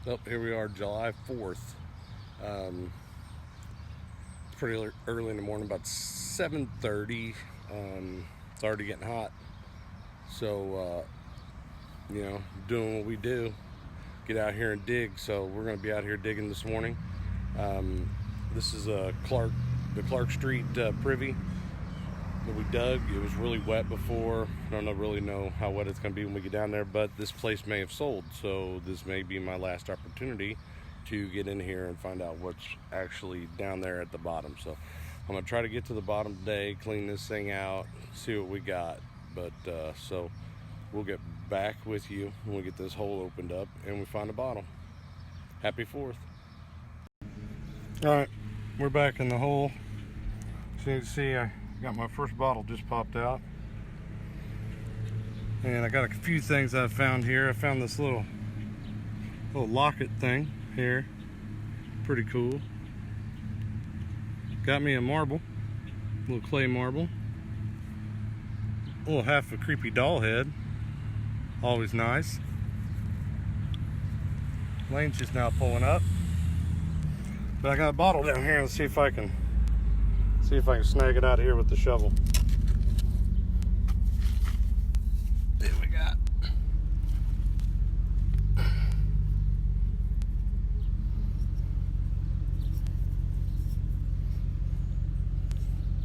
Well, here we are, July 4th. Pretty early in the morning, about 7:30. It's already getting hot. So, doing what we do, get out here and dig. So we're going to be out here digging this morning. This is the Clark Street privy that we dug. It was really wet before. I don't really know how wet it's going to be when we get down there, but this place may have sold, so this may be my last opportunity to get in here and find out what's actually down there at the bottom. So I'm going to try to get to the bottom today, clean this thing out, see what we got. But so we'll get back with you when we get this hole opened up and we find the bottom. Happy 4th. All right, we're back in the hole. So you can see I got my first bottle just popped out. And I got a few things I found here. I found this little locket thing here. Pretty cool. Got me a marble, little clay marble. A little half a creepy doll head. Always nice. Lane's just now pulling up. But I got a bottle down here. Let's see if I can snag it out of here with the shovel. There we got.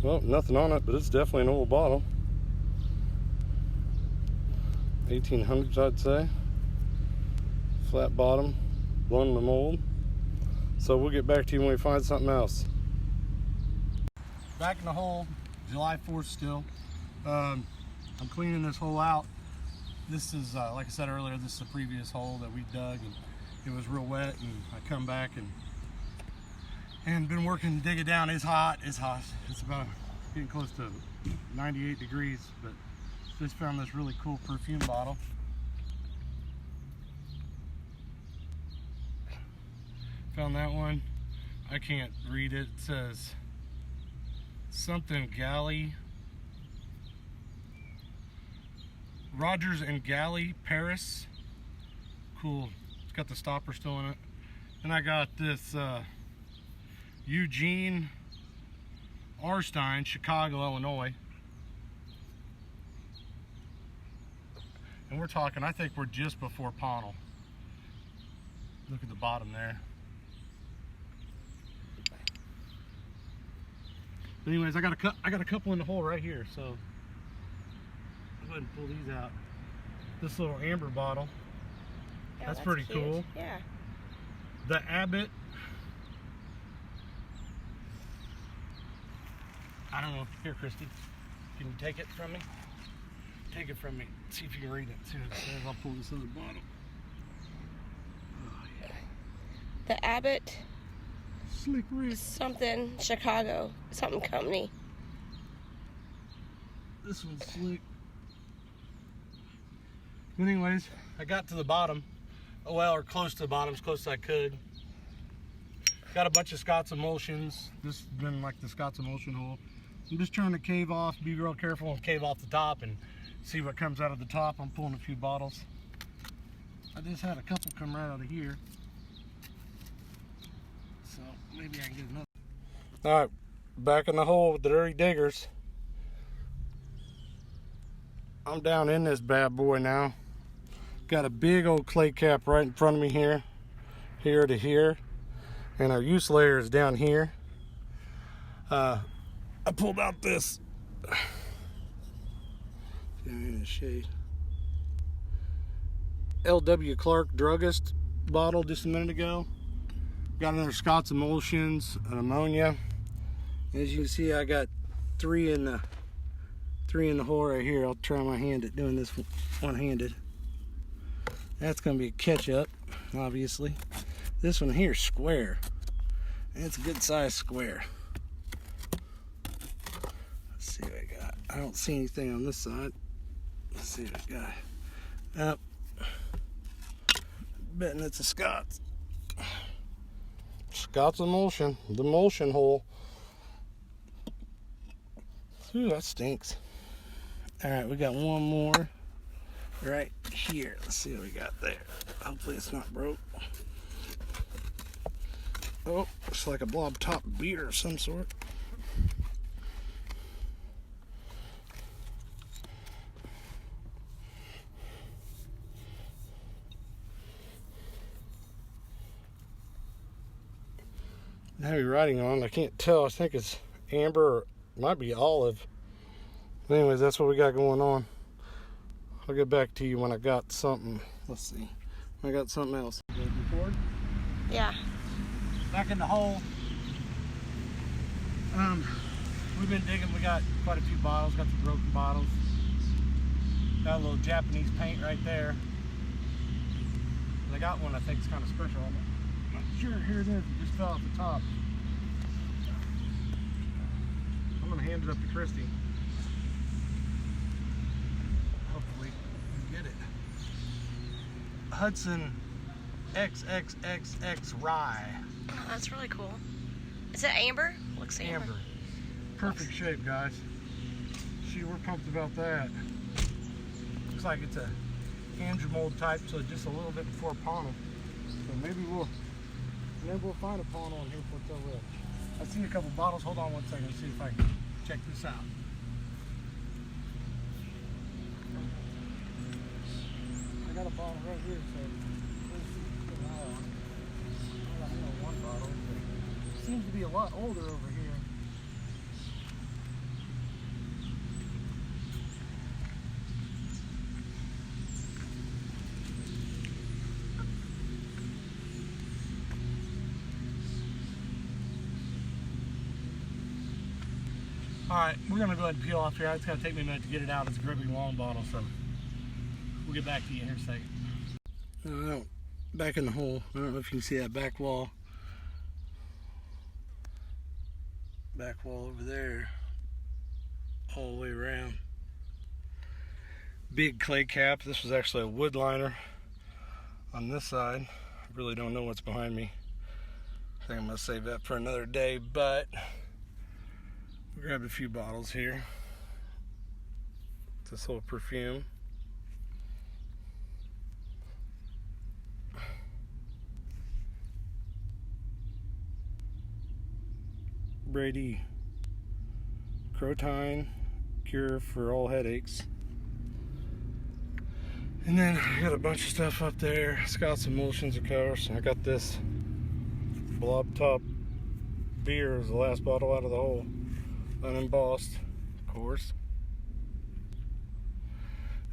Well, nothing on it, but it's definitely an old bottle. 1800s, I'd say. Flat bottom, blown in the mold. So we'll get back to you when we find something else. Back in the hole, July 4th still. I'm cleaning this hole out. This is, like I said earlier, this is the previous hole that we dug, and it was real wet, and I come back and been working to dig it down. It's hot. It's about getting close to 98 degrees, but just found this really cool perfume bottle. Found that one. I can't read it. It says something Galley. Rogers and Galley, Paris. Cool. It's got the stopper still in it. And I got this Eugene Arstein, Chicago, Illinois. And we're talking, I think we're just before Pownell. Look at the bottom there. But anyways, I got a couple in the hole right here, so I'll go ahead and pull these out. This little amber bottle. Yeah, that's pretty cute. Cool. Yeah. The Abbott. I don't know. Here, Christy. Can you take it from me? Take it from me. See if you can read it. See what it says. I'll pull this other bottle. Oh, yeah. The Abbott. Slick Rick. Something Chicago. Something company. This one's slick. But anyways, I got to the bottom. Well, or close to the bottom, as close as I could. Got a bunch of Scott's emulsions. This has been like the Scott's emulsion hole. I'm just trying to cave off, be real careful and cave off the top and see what comes out of the top. I'm pulling a few bottles. I just had a couple come right out of here. So maybe I can get another. All right, back in the hole with the Dirty Diggers. I'm down in this bad boy now. Got a big old clay cap right in front of me here to here. And our use layer is down here. I pulled out this in the shade L.W. Clark Druggist bottle just a minute ago. Got another Scott's emulsions, an ammonia. As you can see, I got three in the hole right here. I'll try my hand at doing this one-handed. That's gonna be a ketchup, obviously. This one here, square. It's a good size square. Let's see what I got. I don't see anything on this side. Let's see what I got. Betting it's a Scott's. Scott's emulsion, the emulsion hole. Ooh, that stinks. All right, we got one more right here. Let's see what we got there. Hopefully it's not broke. Oh, it's like a blob top beer of some sort. Heavy writing on it. I can't tell. I think it's amber or might be olive. But anyways, that's what we got going on. I'll get back to you when I got something. Let's see. I got something else. Record? Yeah. Back in the hole. We've been digging. We got quite a few bottles. Got some broken bottles. Got a little Japanese paint right there. And I got one I think is kind of special. I'm not sure. Here it is. It just fell off the top. I'm gonna hand it up to Christy. Hopefully we can get it. Hudson XXXX Rye. Oh, that's really cool. Is it amber? Looks amber. Perfect shape, guys. We're pumped about that. Looks like it's a Andrew mold type, so just a little bit before Pownal. So maybe we'll find a Pownal on here before it's over. I see a couple bottles. Hold on one second. See if I can check this out. I got a bottle right here, so I know one bottle. It seems to be a lot older over here. Alright, we're going to go ahead and peel off here. It's going to take me a minute to get it out. It's a gripping long bottle, so we'll get back to you in here in a second. Back in the hole. I don't know if you can see that back wall. Back wall over there. All the way around. Big clay cap. This was actually a wood liner on this side. I really don't know what's behind me. I think I'm going to save that for another day, but we grabbed a few bottles here. This whole perfume. Brady Crotine cure for all headaches. And then I got a bunch of stuff up there. Scott's emulsions, of course. I got this blob top beer as the last bottle out of the hole. Unembossed, of course.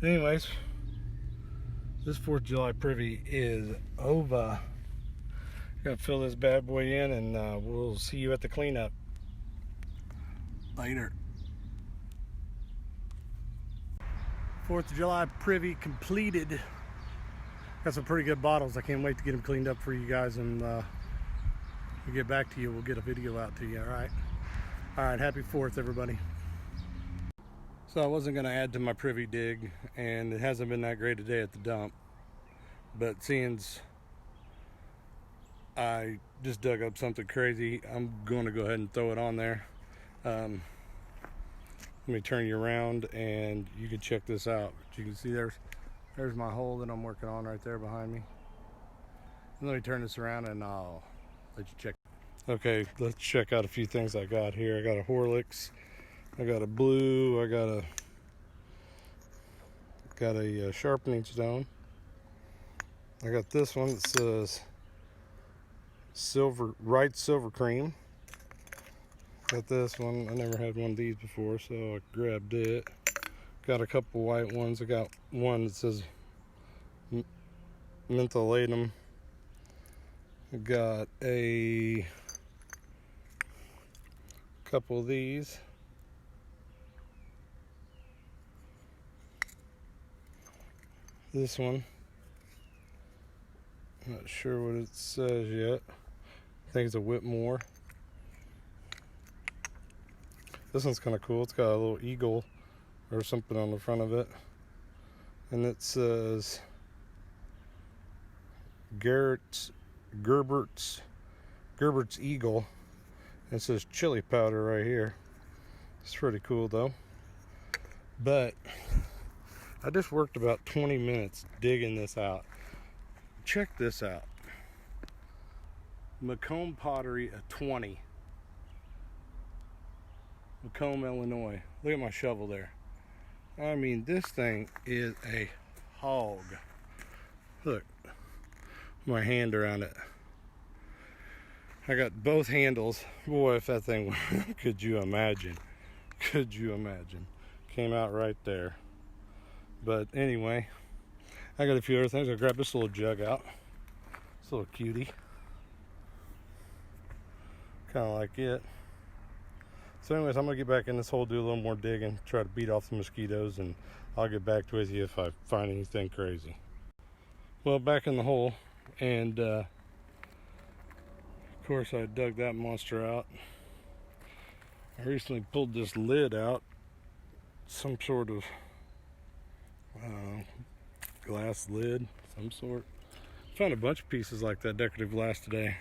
Anyways, this 4th of July privy is over. Gotta fill this bad boy in, and we'll see you at the cleanup. Later. 4th of July privy completed. Got some pretty good bottles. I can't wait to get them cleaned up for you guys, and we'll get back to you. We'll get a video out to you, alright? Alright, happy 4th, everybody. So I wasn't going to add to my privy dig, and it hasn't been that great a day at the dump. But seeing I just dug up something crazy, I'm going to go ahead and throw it on there. Let me turn you around and you can check this out. You can see there's my hole that I'm working on right there behind me. And let me turn this around and I'll let you check. Okay, let's check out a few things I got here. I got a Horlicks, I got a blue, I got a sharpening stone. I got this one that says Wright Silver Cream. Got this one. I never had one of these before, so I grabbed it. Got a couple white ones. I got one that says Mentholatum. I got a couple of these. This one, not sure what it says yet. I think it's a Whitmore. This one's kind of cool. It's got a little eagle or something on the front of it, and it says Gerbert's Eagle. It says chili powder right here. It's pretty cool though. But I just worked about 20 minutes digging this out. Check this out. Macomb Pottery, a 20. Macomb, Illinois. Look at my shovel there. I mean, this thing is a hog. Look, my hand around it. I got both handles. Boy, if that thing, could you imagine? Could you imagine? Came out right there. But anyway, I got a few other things. I grabbed this little jug out. This little cutie. Kind of like it. So anyways, I'm going to get back in this hole, do a little more digging, try to beat off the mosquitoes, and I'll get back with you if I find anything crazy. Well, back in the hole, and of course I dug that monster out. I recently pulled this lid out, some sort of glass lid, some sort. Found a bunch of pieces like that, decorative glass, today.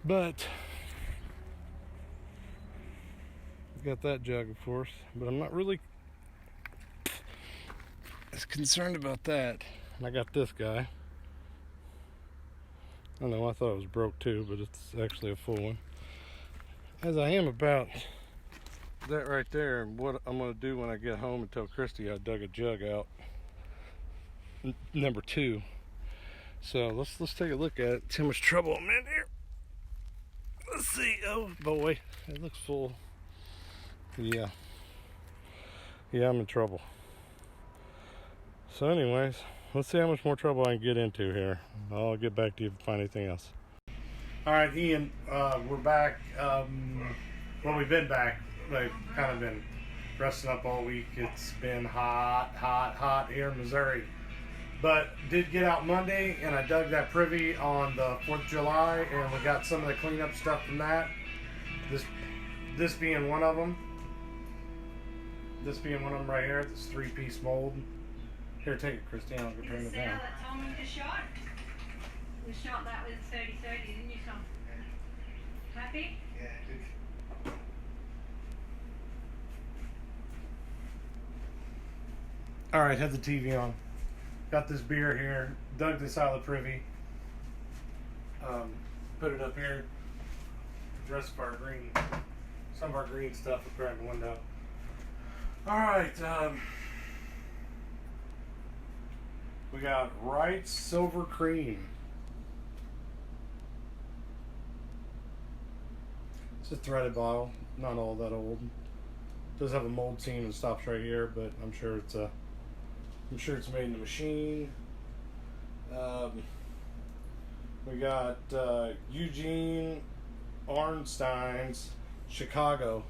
But got that jug, of course, but I'm not really as concerned about that. And I got this guy. I don't know, I thought it was broke too, but it's actually a full one. As I am about that right there, and what I'm going to do when I get home and tell Christy I dug a jug out, number 2. So let's take a look at it. See how much trouble I'm in here. Let's see. Oh boy, it looks full. Yeah, I'm in trouble. So anyways, let's see how much more trouble I can get into here. I'll get back to you if I find anything else. All right, Ian, we're back. Well, we've been back. We've kind of been resting up all week. It's been hot here in Missouri. But did get out Monday, and I dug that privy on the 4th of July, and we got some of the cleanup stuff from that. This being one of them. This being one of them right here, this 3-piece mold. Here, take it, Christine. I'll go turn it down. That Tommy just shot? We shot that with 30-30, didn't you, Tom? Happy? Yeah, all right, had the TV on. Got this beer here. Dug this out of the privy. Put it up here. Dress of our green. Some of our green stuff up there in the window. All right. We got Wright's Silver Cream. It's a threaded bottle, not all that old. Does have a mold seam and stops right here, but I'm sure it's made in the machine. We got Eugene Arnstein's Chicago.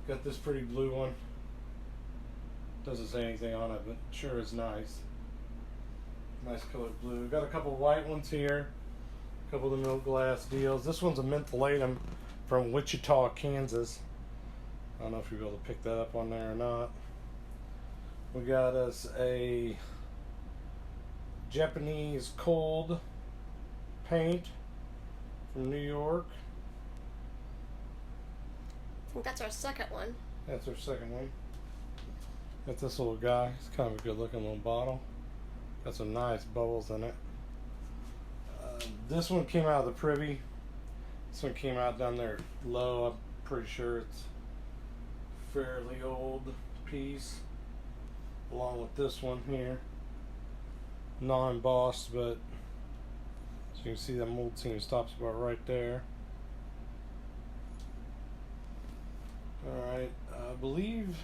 Got this pretty blue one. Doesn't say anything on it, but sure is nice. Nice colored blue. Got a couple white ones here. A couple of the milk glass deals. This one's a mentholatum from Wichita, Kansas. I don't know if you'll be able to pick that up on there or not. We got us a Japanese cold paint from New York. I think that's our second one. That's our second one. Got this little guy. It's kind of a good looking little bottle. Got some nice bubbles in it. This one came out of the privy. This one came out down there low. I'm pretty sure it's fairly old piece. Along with this one here. Non-embossed, but so you can see that mold seam stops about right there. Alright, I believe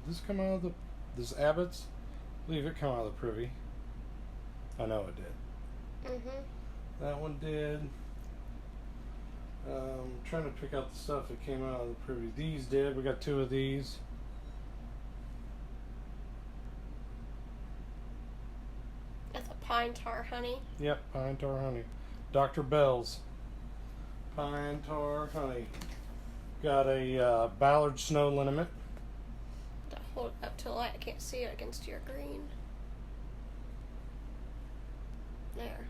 this come out of this Abbott's. I believe it came out of the privy. I know it did. That one did. Trying to pick out the stuff that came out of the privy. These did. We got 2 of these. That's a pine tar honey. Yep, pine tar honey. Dr. Bell's pine tar honey. Got a Ballard snow liniment. Hold it up to the light. I can't see it against your green. There.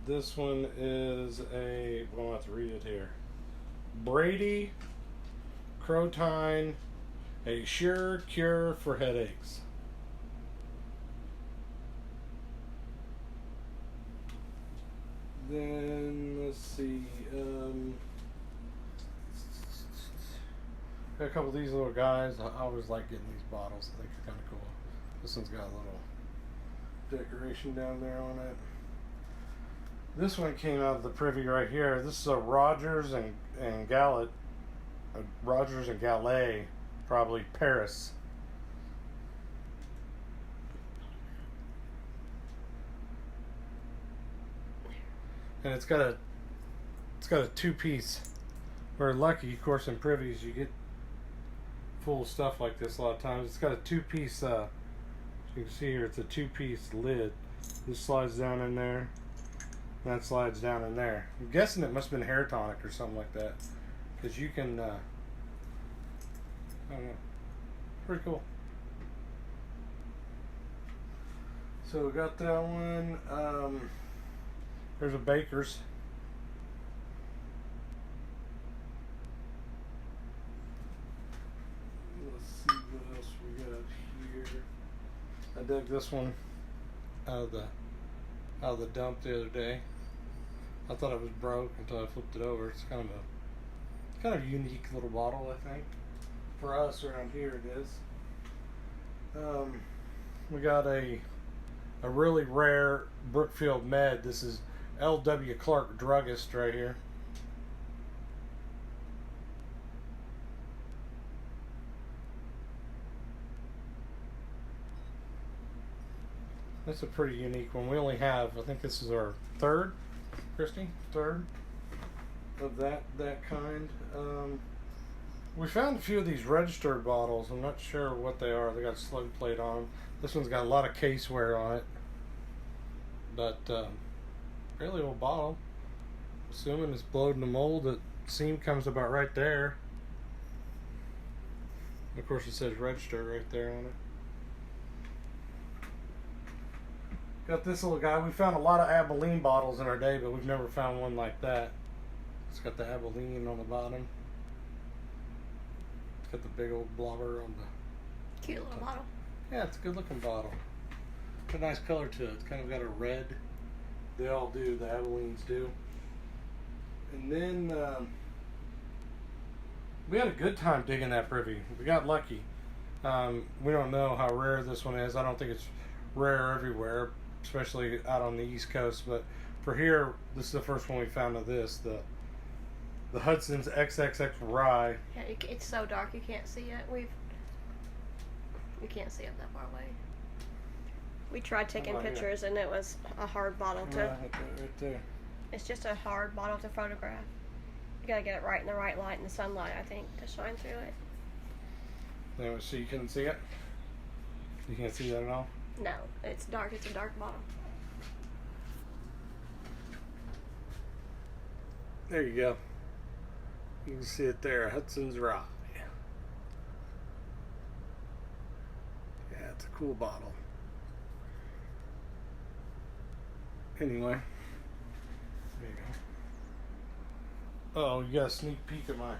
This one is well, I'll have to read it here. Brady Crotine A sure cure for headaches. Then let's see. Got a couple of these little guys. I always like getting these bottles. I think they're kind of cool. This one's got a little decoration down there on it. This one came out of the privy right here. This is a Rogers and Gallet, Rogers and Gallet, probably Paris. And it's got a two-piece. We're lucky, of course, in privies you get full stuff like this a lot of times. It's got a two-piece. You can see here, it's a two-piece lid. This slides down in there. And that slides down in there. I'm guessing it must have been hair tonic or something like that, because you can. I don't know. Pretty cool. So we got that one. There's a Baker's. Let's see what else we got here. I dug this one out of the dump the other day. I thought it was broke until I flipped it over. It's kind of a unique little bottle, I think. For us around here it is. We got a really rare Brookfield Med. This is L.W. Clark Druggist right here. That's a pretty unique one. We only have, I think this is our third, Christy? Third of that kind. We found a few of these registered bottles. I'm not sure what they are. They got a slug plate on them. This one's got a lot of case wear on it. But fairly old bottle. Assuming it's blowed in the mold, the seam comes about right there. Of course it says registered right there on it. Got this little guy. We found a lot of Abilene bottles in our day, but we've never found one like that. It's got the Abilene on the bottom. It's got the big old blobber on the Cute little bottle. Yeah, it's a good looking bottle. Got a nice color to it. It's kind of got a red. They all do. The Abilenes do. And then we had a good time digging that privy. We got lucky. We don't know how rare this one is. I don't think it's rare everywhere, especially out on the East Coast. But for here, this is the first one we found of this. The Hudson's XXX Rye. Yeah, it's so dark you can't see it. You can't see it that far away. We tried taking pictures and it was a hard bottle to. Right there. It's just a hard bottle to photograph. You gotta get it right in the right light in the sunlight, I think, to shine through it. Anyway, so you couldn't see it? You can't see that at all? No, it's dark. It's a dark bottle. There you go. You can see it there, Hudson's Rye. Yeah, it's a cool bottle. Anyway. There you go. Oh, you got a sneak peek at my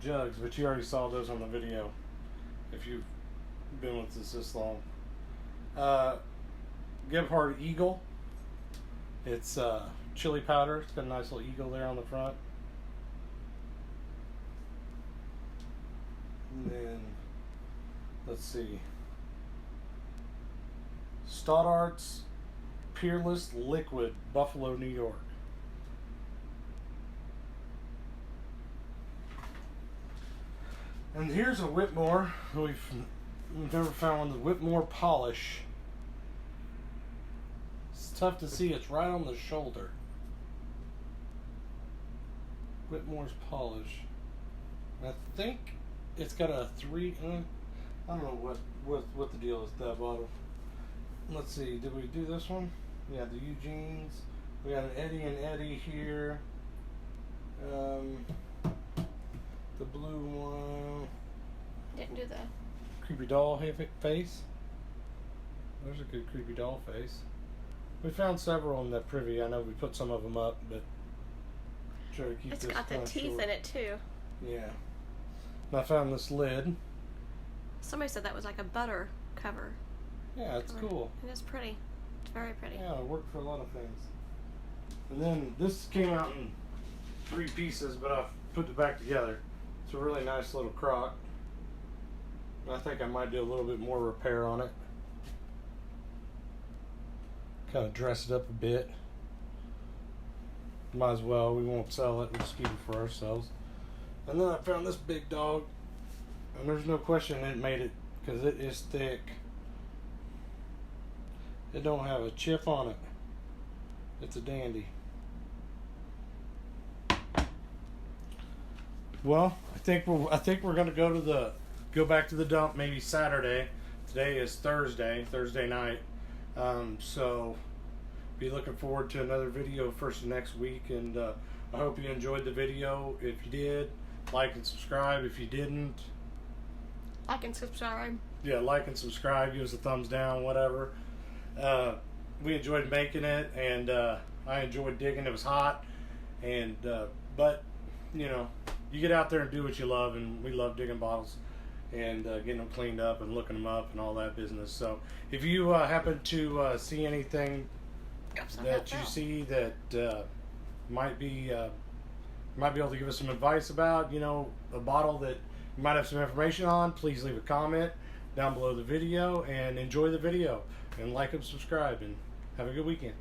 jugs, but you already saw those on the video if you've been with us this long. Gebhard Eagle. It's chili powder. It's got a nice little eagle there on the front. And then, let's see. Stoddart's Peerless Liquid, Buffalo, New York. And here's a Whitmore. We've never found one. The Whitmore Polish. It's tough to see. It's right on the shoulder. Whitmore's Polish. I think it's got a 3. I don't know what the deal is with that bottle. Let's see. Did we do this one? Yeah, the Eugenes. We got an Eddie and Eddie here. The blue one. Didn't do the Creepy doll face. There's a good creepy doll face. We found several in that privy. I know we put some of them up, but try to keep It's this got the kinda teeth short. in it too. Yeah. And I found this lid. Somebody said that was like a butter cover. Yeah, it's cool. It is pretty. It's very pretty. Yeah, it worked for a lot of things. And then this came out in 3 pieces, but I've put it back together. It's a really nice little crock. I think I might do a little bit more repair on it. Kind of dress it up a bit. Might as well. We won't sell it. We'll just keep it for ourselves. And then I found this big dog. And there's no question it made it, because it is thick. It don't have a chip on it. It's a dandy. Well, I think we're gonna go back to the dump maybe Saturday. Today is Thursday night. So be looking forward to another video first of next week, and I hope you enjoyed the video. If you did, like and subscribe. If you didn't, Like and subscribe. yeah, like and subscribe. Give us a thumbs down, whatever. We enjoyed making it, and I enjoyed digging. It was hot, and but you know, you get out there and do what you love, and we love digging bottles and getting them cleaned up and looking them up and all that business. So if you happen to see anything that you see that might be able to give us some advice about, you know, a bottle that you might have some information on, please leave a comment down below the video, and enjoy the video, and like and subscribe, and have a good weekend.